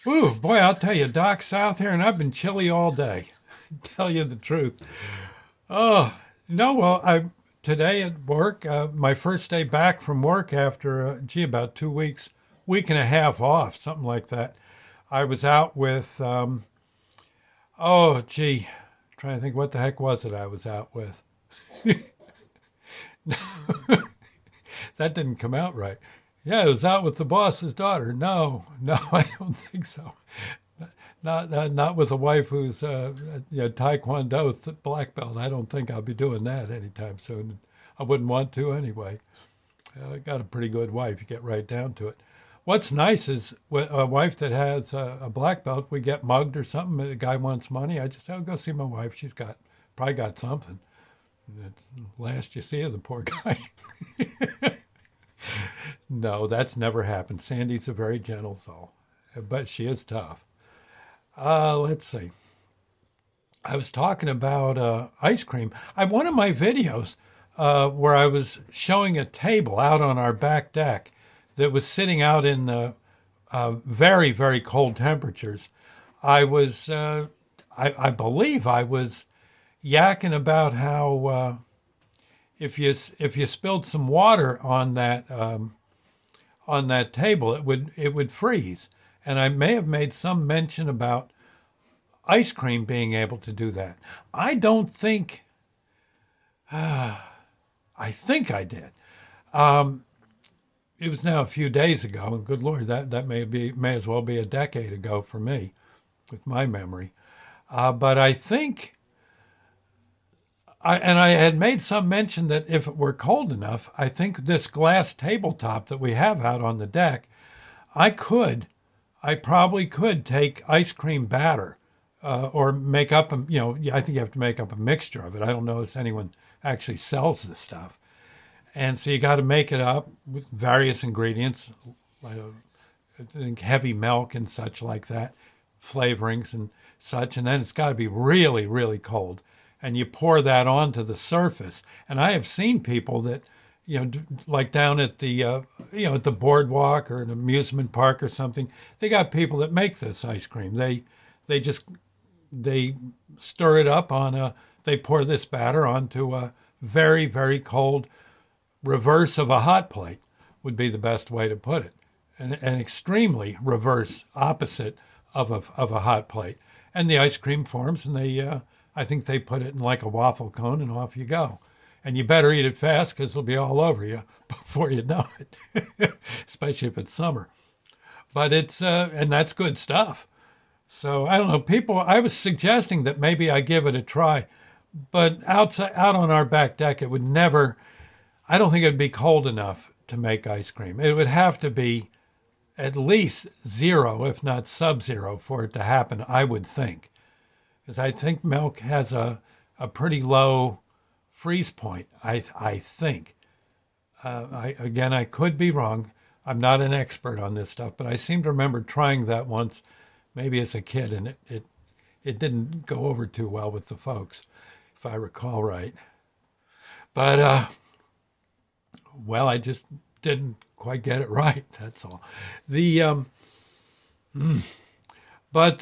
Ooh, boy, I'll tell you, Doc, south here, and I've been chilly all day. Tell you the truth. Oh, no, well, I today at work, my first day back from work after, about 2 weeks, week and a half off, something like that. I was out with, oh, gee, trying to think what the heck was it I was out with. That didn't come out right. Yeah, I was out with the boss's daughter. No, no, I don't think so. Not with a wife who's Taekwondo black belt. I don't think I'll be doing that anytime soon. I wouldn't want to anyway. I got a pretty good wife. You get right down to it. What's nice is a wife that has a black belt. We get mugged or something. The guy wants money. I just say, oh, go see my wife. She's got probably got something. It's the last you see of the poor guy. No, that's never happened. Sandy's a very gentle soul, but she is tough. Let's see. I was talking about ice cream. One of my videos where I was showing a table out on our back deck that was sitting out in very, very cold temperatures. I was, I believe, I was yakking about how if you spilled some water on that table, it would freeze. And I may have made some mention about ice cream being able to do that. I don't think, I think I did. Um, it was now a few days ago, and good Lord, that may as well be a decade ago for me with my memory. But I think, and I had made some mention that if it were cold enough, I think this glass tabletop that we have out on the deck, I could, I probably could take ice cream batter or make up I think you have to make up a mixture of it. I don't know if anyone actually sells this stuff. And so you got to make it up with various ingredients, like I think heavy milk and such like that, flavorings and such. And then it's got to be really, really cold. And you pour that onto the surface. And I have seen people that, like down at the, at the boardwalk or an amusement park or something, they got people that make this ice cream. They just, they stir it up they pour this batter onto a very, very cold reverse of a hot plate would be the best way to put it. An extremely reverse opposite of a hot plate. And the ice cream forms, and I think they put it in like a waffle cone, and off you go. And you better eat it fast because it'll be all over you before you know it, especially if it's summer. But and that's good stuff. So I don't know, people, I was suggesting that maybe I give it a try, but out on our back deck, it would never, I don't think it'd be cold enough to make ice cream. It would have to be at least zero, if not sub-zero, for it to happen, I would think. Because I think milk has a pretty low freeze point, I think. Again, I could be wrong. I'm not an expert on this stuff, but I seem to remember trying that once, maybe as a kid, and it didn't go over too well with the folks, if I recall right. But well, I just didn't quite get it right. That's all. The but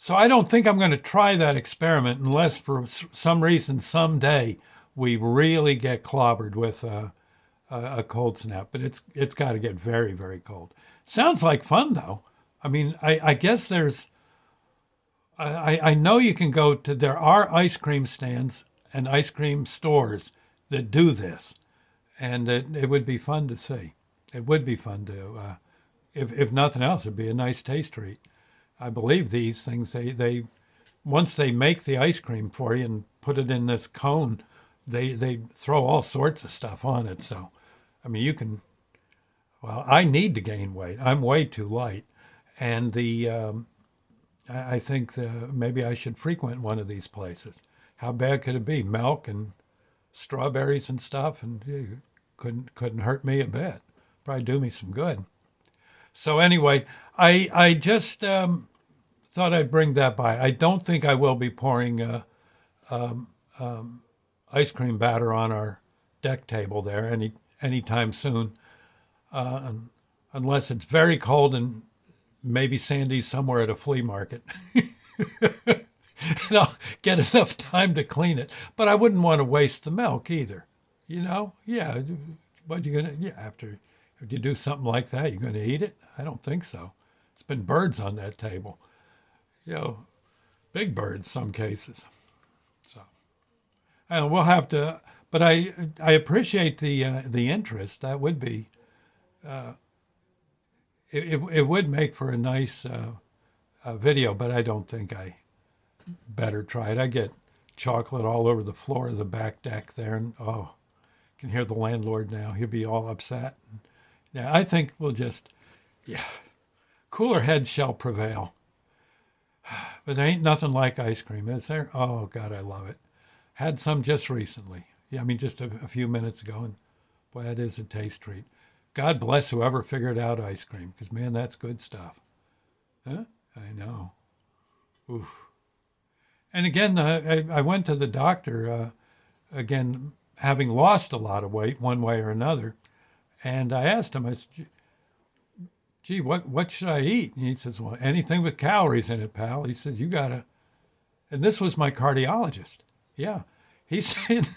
so I don't think I'm going to try that experiment unless for some reason someday we really get clobbered with a cold snap. But it's got to get very, very cold. Sounds like fun though. I mean, I guess I know you can go to, there are ice cream stands and ice cream stores that do this, and it would be fun to see. It would be fun to, if nothing else, it'd be a nice taste treat. I believe these things, they once they make the ice cream for you and put it in this cone, they throw all sorts of stuff on it. So, I mean, you can, well, I need to gain weight. I'm way too light. And I think maybe I should frequent one of these places. How bad could it be? Milk and strawberries and stuff, and couldn't hurt me a bit. Probably do me some good. So anyway, I just thought I'd bring that by. I don't think I will be pouring ice cream batter on our deck table there anytime soon, unless it's very cold and maybe Sandy's somewhere at a flea market. And I'll get enough time to clean it. But I wouldn't want to waste the milk either. Yeah. But you're gonna, yeah, after if you do something like that, you're gonna eat it? I don't think so. It's been birds on that table. You know, big birds some cases. So we'll have to. But I appreciate the interest. That would be it would make for a nice video. But I don't think I better try it. I get chocolate all over the floor of the back deck there, and oh, I can hear the landlord now. He'll be all upset. Yeah, I think we'll just, yeah, cooler heads shall prevail. But there ain't nothing like ice cream, is there? Oh God, I love it. Had some just recently. Yeah, I mean just a few minutes ago, and boy, that is a taste treat. God bless whoever figured out ice cream, because man, that's good stuff. Huh? I know. Oof. And again, I went to the doctor, again, having lost a lot of weight one way or another. And I asked him, I said, gee, what should I eat? And he says, well, anything with calories in it, pal. He says, you gotta, and this was my cardiologist. Yeah. He said,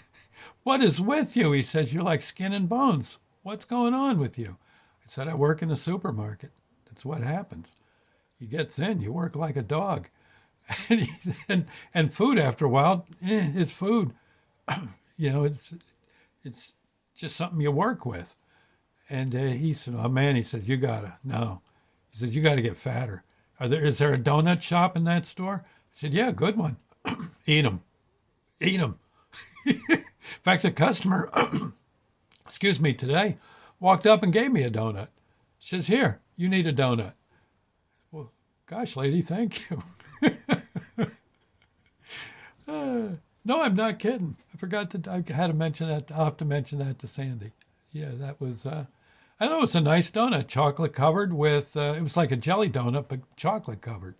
what is with you? He says, you're like skin and bones. What's going on with you? I said, I work in a supermarket. That's what happens. You get thin, you work like a dog. And, and food after a while is food. It's just something you work with. And he said, oh man, he says, you gotta, no. He says, you gotta get fatter. Is there a donut shop in that store? I said, yeah, good one. Eat them. Eat them. In fact, a customer, excuse me, today walked up and gave me a donut. She says, here, you need a donut. Well, gosh, lady, thank you. No, I'm not kidding. I had to mention that. I'll have to mention that to Sandy. Yeah, that was, I know it was a nice donut, chocolate covered with, it was like a jelly donut, but chocolate covered.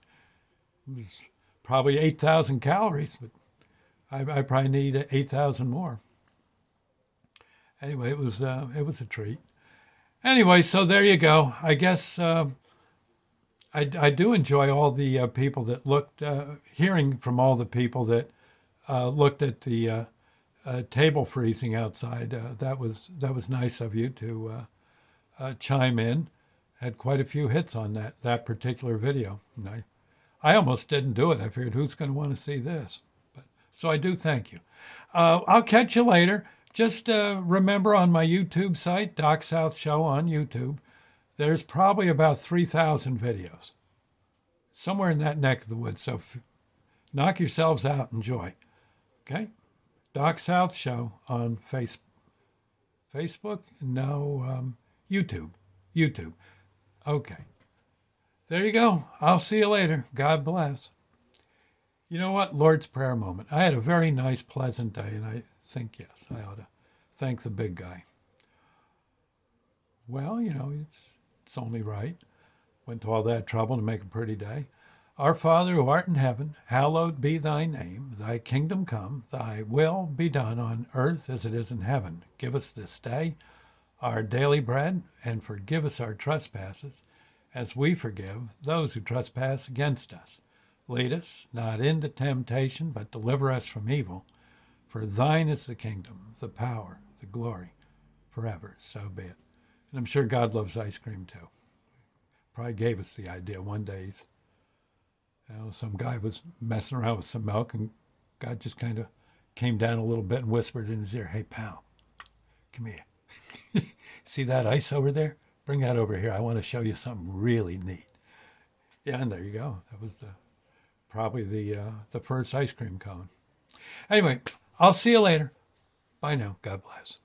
It was probably 8,000 calories, but I probably need 8,000 more. Anyway, it was a treat. Anyway, so there you go. I guess I do enjoy all the people that looked, hearing from all the people that looked at the table freezing outside. That was nice of you to chime in. Had quite a few hits on that particular video. And I almost didn't do it. I figured, who's going to want to see this? But so I do thank you. I'll catch you later. Just remember on my YouTube site, Doc South Show on YouTube, there's probably about 3,000 videos. Somewhere in that neck of the woods. So knock yourselves out. Enjoy. Okay? Doc South Show on Facebook? No, YouTube. YouTube. Okay. There you go. I'll see you later. God bless. You know what? Lord's Prayer moment. I had a very nice, pleasant day, and I think, yes, I ought to thank the big guy. Well, it's only right. Went to all that trouble to make a pretty day. Our Father who art in heaven, hallowed be thy name. Thy kingdom come, thy will be done on earth as it is in heaven. Give us this day our daily bread, and forgive us our trespasses, as we forgive those who trespass against us. Lead us not into temptation, but deliver us from evil. For thine is the kingdom, the power, the glory, forever. So be it. And I'm sure God loves ice cream too. Probably gave us the idea one day. Some guy was messing around with some milk, and God just kind of came down a little bit and whispered in his ear, hey, pal, come here. See that ice over there? Bring that over here. I want to show you something really neat. Yeah, and there you go. That was probably the first ice cream cone. Anyway, I'll see you later. Bye now. God bless.